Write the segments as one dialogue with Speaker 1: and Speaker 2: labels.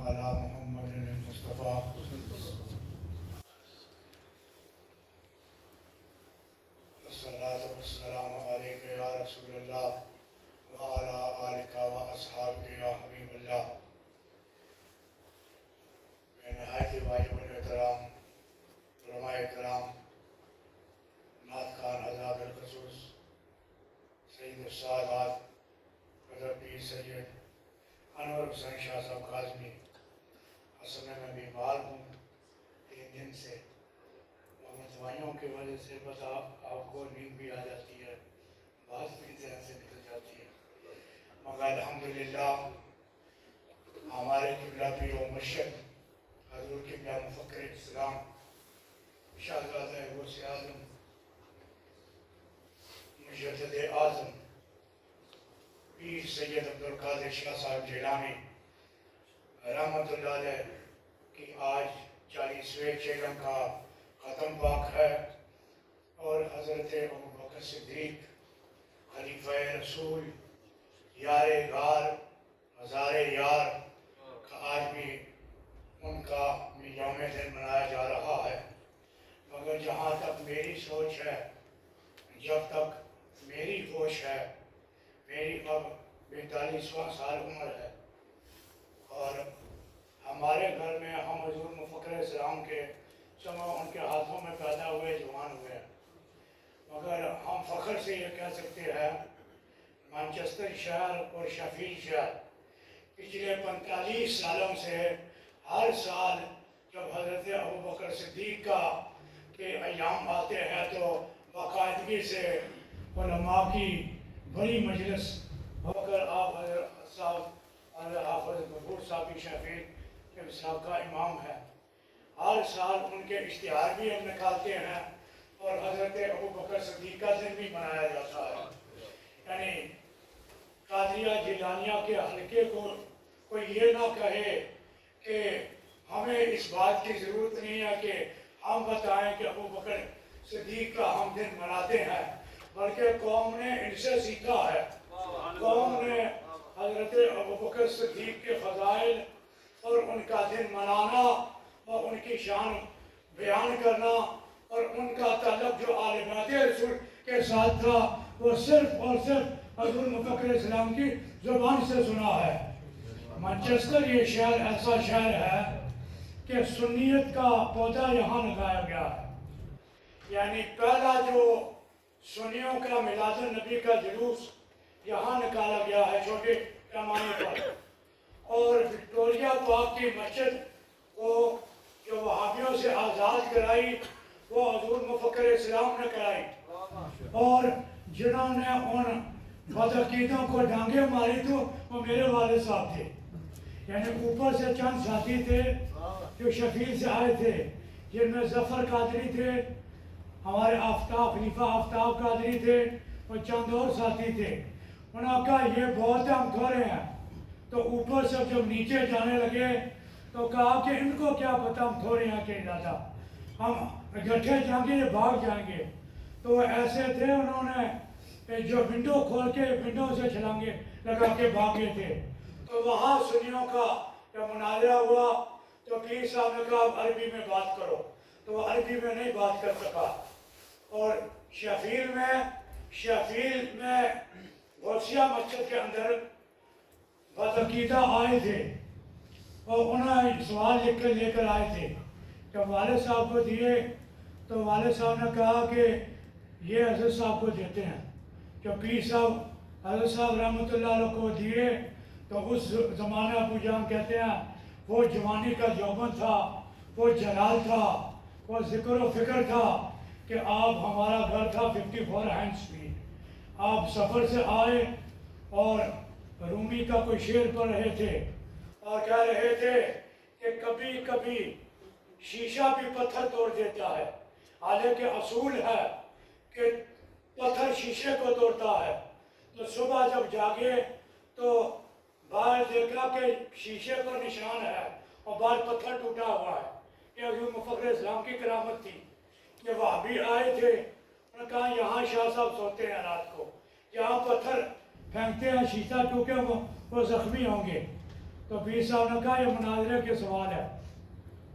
Speaker 1: علی محمد المصطفیٰ الصلاۃ والسلام علیک یا رسول اللہ وعلی آلک و اصحابک یا حبیب اللہ۔ میں نہایت واجب الاحترام علماء کرام، نعت خوان حضرات الخصوص، سید السادات حضرت پیر سید انور حسین شاہ صاحب کاظمی، اصل میں بیمار ہوں 3 دن سے، اور دوائیوں کی وجہ سے بس آپ کو نیند بھی آ جاتی ہے، بات بھی ذہن سے نکل جاتی ہے، مگر الحمدللہ ہمارے قبلہ پیر و مرشد حضور قبلہ مفکر اسلام شہزادہ غوث اعظم مجدد اعظم پیر سید عبدالقادر شاہ صاحب جیلانی رحمۃ اللہ علیہ کی آج 40ویں چہرم کا ختم پاک ہے، اور حضرت ابوبکر صدیق خلیفہ رسول یار غار ہزار یار کا آج بھی ان کا یوم دن منایا جا رہا ہے۔ مگر جہاں تک میری سوچ ہے، جب تک میری ہوش ہے، میری اب 42واں سال عمر ہے، اور ہمارے گھر میں ہم حضور مفکر اسلام کے ان کے ہاتھوں میں پیدا ہوئے، جوان ہوئے ہیں، مگر ہم فخر سے یہ کہہ سکتے ہیں مانچسٹر شہر اور شفیل شہر پچھلے 45 سالوں سے ہر سال جب حضرت ابوبکر صدیق کے ایام آتے ہیں تو باقاعدگی سے علماء کی بڑی مجلس ہو کر آپ حضرت صاحب حافظ غفور صاحب شفیع کے سابقہ امام ہے، ہر سال ان کے اشتہار بھی ہم نکالتے ہیں اور حضرت ابوبکر صدیق کا دن بھی منایا جاتا ہے۔ یعنی قادریہ جیلانیہ کے حلقے کو کوئی یہ نہ کہے کہ ہمیں اس بات کی ضرورت نہیں ہے کہ ہم بتائیں کہ ابوبکر صدیق کا ہم دن مناتے ہیں، بلکہ قوم نے ان سے سیکھا ہے۔ قوم نے حضرت ابوبکر صدیق کے فضائل اور ان کا دن منانا اور ان کی شان بیان کرنا اور ان کا تعلق جو آل بیت رسول کے ساتھ تھا وہ صرف اور صرف حضور مفکر اسلام کی زبان سے سنا ہے۔ مانچسٹر یہ شہر ایسا شہر ہے کہ سنیت کا پودا یہاں لگایا گیا ہے، یعنی پہلا جو سنیوں کا میلاد النبی کا جلوس یہاں نکالا گیا ہے چھوٹے پیمانے پر، اور وکٹوریہ پاک کی مسجد کو جو وہابیوں سے آزاد کرائی وہ حضور مفکر اسلام نے کرائی، اور جنہوں نے ان بدعقیدوں کو ڈانگیں ماری تو وہ میرے والد صاحب تھے۔ یعنی اوپر سے چند ساتھی تھے جو شفیل سے آئے تھے، جن میں ظفر قادری تھے، ہمارے آفتاب خلیفہ آفتاب قادری تھے، اور چند اور ساتھی تھے۔ انہوں نے کہا یہ بہت ہم تھوڑے ہیں، تو اوپر سے جب نیچے جانے لگے تو کہا کہ ان کو کیا پتا ہم تھوڑے ہیں کہ زیادہ، ہم اکٹھے جائیں گے یہ بھاگ جائیں گے۔ تو ایسے تھے، انہوں نے جو ونڈو کھول کے ونڈو سے چھلانگے لگا کے بھاگے تھے۔ تو وہاں سنیوں کا جب مناظرہ ہوا تو پیر صاحب نے کہا عربی میں بات کرو، تو وہ عربی میں نہیں بات کر سکا، اور شفیل میں غوثیہ مسجد کے اندر بدعقیدہ آئے تھے اور انہوں نے سوال لے کر آئے تھے، جب والد صاحب کو دیے تو والد صاحب نے کہا کہ یہ حضرت صاحب کو دیتے ہیں۔ جب پیر صاحب حضرت صاحب رحمۃ اللہ علیہ کو دیے تو اس زمانے ابو جان کہتے ہیں وہ جوانی کا یوبن تھا، وہ جلال تھا، وہ ذکر و فکر تھا کہ آپ ہمارا گھر تھا 54 ہینڈ اسٹریٹ، آپ سفر سے آئے اور رومی کا کوئی شعر پڑھ رہے تھے اور کہہ رہے تھے کہ کبھی کبھی شیشہ بھی پتھر توڑ دیتا ہے، حالانکہ اصول ہے کہ پتھر شیشے کو توڑتا ہے۔ تو صبح جب جاگے تو باہر دیکھا کہ شیشے پر نشان ہے اور باہر پتھر ٹوٹا ہوا ہے۔ یہ حضور مفکر اسلام کی کرامت تھی کہ وہابی آئے تھے، انہوں نے کہا یہاں شاہ صاحب سوتے ہیں رات کو، یہاں پتھر پھینکتے ہیں شیشہ کیونکہ وہ زخمی ہوں گے۔
Speaker 2: تو پیر صاحب نے کہا یہ مناظرے کے سوال ہے.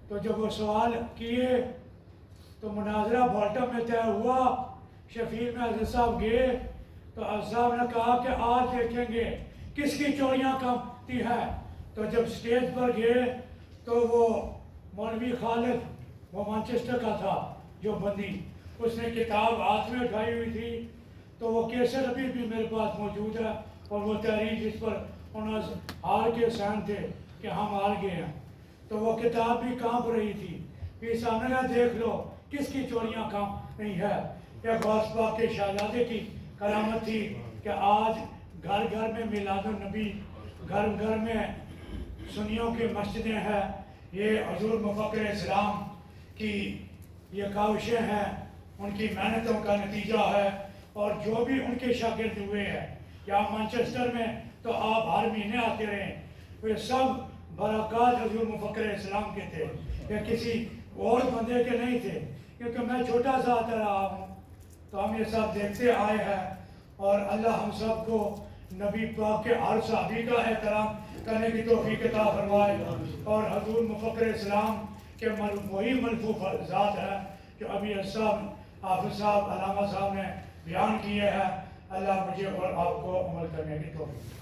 Speaker 2: تو جب وہ سوال کیے تو مناظرہ بولٹم میں طے ہوا. شفیع میں حضرت صاحب گئے تو حضرت صاحب نے کہا کہ آج دیکھیں گے کس کی چوریاں کمتی ہے. تو جب اسٹیج پر گئے تو وہ مولوی خالد وہ مانچسٹر کا تھا جو بندی، اس نے کتاب ہاتھ میں اٹھائی ہوئی تھی. تو وہ کیسر ابھی بھی میرے پاس موجود ہے اور وہ تحریر جس پر انہوں نے ہار کے سین تھے کہ ہم ہار گئے ہیں. تو وہ کتاب بھی کانپ رہی تھی. پھر سامنے کا دیکھ لو کس کی چوریاں کانپ رہی ہے. یہ غوث پاک کے شہزادے کی کرامت تھی کہ آج گھر گھر میں میلاد النبی، گھر گھر میں سنیوں کی مسجدیں ہیں. یہ حضور مفکر اسلام کی یہ کاوشیں ہیں، ان کی محنتوں کا نتیجہ ہے. اور جو بھی ان کے شاگرد ہوئے ہیں یا مانچسٹر میں تو آپ ہر مہینے آتے رہے، وہ سب برکات حضور مفکر اسلام کے تھے یا کسی اور بندے کے نہیں تھے. کیونکہ میں چھوٹا سا آتا رہا ہوں تو ہم یہ سب دیکھتے آئے ہیں. اور اللہ ہم سب کو نبی پاک کے ہر صحابی کا احترام کرنے کی توفیق عطا فرمائے. اور حضور مفکر اسلام کے وہی ملفوف ذات ہے جو ابھی صاحب حافظ صاحب علامہ صاحب نے بیان کیے ہیں. اللہ مجھے اور آپ کو عمل کرنے کی توفیق.